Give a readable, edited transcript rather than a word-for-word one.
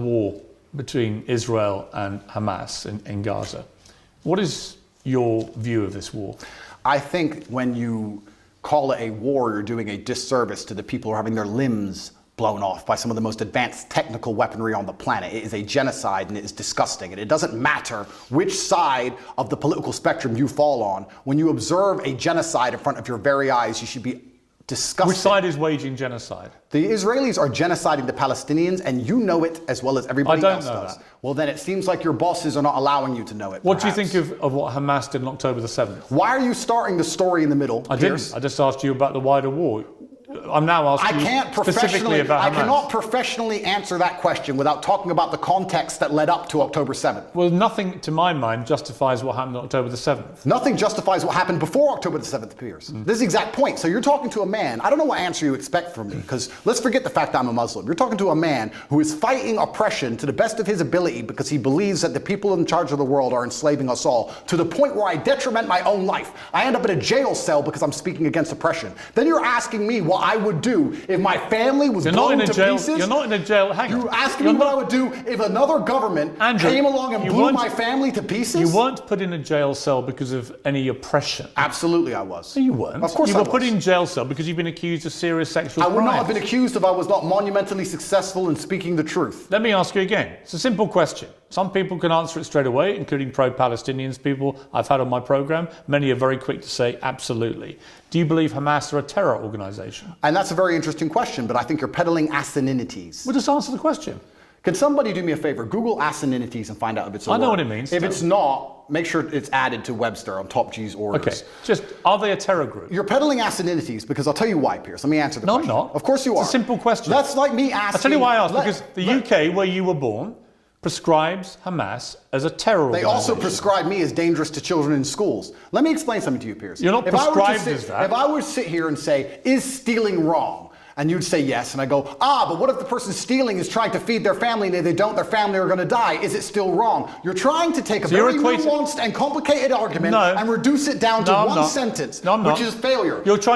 war between Israel and Hamas in Gaza. What is your view of this war? I think when you call it a war, you're doing a disservice to the people who are having their limbs blown off by some of the most advanced technical weaponry on the planet. It is a genocide and it is disgusting. And it doesn't matter which side of the political spectrum you fall on. When you observe a genocide in front of your very eyes, you should be disgusted. Which side is waging genocide? The Israelis are genociding the Palestinians, and you know it as well as everybody else does. That. Well, then it seems like your bosses are not allowing you to know it. What do you think of what Hamas did on October the 7th? Why are you starting the story in the middle, Piers? I just asked you about the wider war. I'm now asking you specifically about Hamas. I cannot professionally answer that question without talking about the context that led up to October 7th. Well, nothing, to my mind, justifies what happened on October the 7th. Nothing justifies what happened before October the 7th, Piers. This is the exact point. So you're talking to a man, I don't know what answer you expect from me, because let's forget the fact that I'm a Muslim. You're talking to a man who is fighting oppression to the best of his ability because he believes that the people in charge of the world are enslaving us all, to the point where I detriment my own life. I end up in a jail cell because I'm speaking against oppression. Then you're asking me what I would do if my family was blown to pieces. You're not in a jail. Hang on. You're asking me what I would do if another government came along and blew my family to pieces? You weren't put in a jail cell because of any oppression. Absolutely I was. No, you weren't. Of course I was. You were put in jail cell because you've been accused of serious sexual crimes. I would not have been accused if I was not monumentally successful in speaking the truth. Let me ask you again. It's a simple question. Some people can answer it straight away, including pro-Palestinians people I've had on my program. Many are very quick to say absolutely. Do you believe Hamas are a terror organization? And that's a very interesting question, but I think you're peddling asininities. Well, just answer the question. Can somebody do me a favor? Google asininities and find out if it's a word. I know what it means. If it's not, make sure it's added to Webster on Top G's orders. Okay, just, are they a terror group? You're peddling asininities because I'll tell you why, Piers. Let me answer the question. No, I'm not. Of course you are. It's a simple question. That's like me asking... I'll tell you why I asked, because the UK, where you were born, prescribes Hamas as a terror organization. They also prescribe me as dangerous to children in schools. Let me explain something to you, Piers. You're not prescribed as that. If I were to sit here and say, is stealing wrong? And you'd say yes, and I go, but what if the person stealing is trying to feed their family, and if they don't, their family are going to die? Is it still wrong? You're trying to take a very nuanced and complicated argument and reduce it down to one sentence, which is failure. You're trying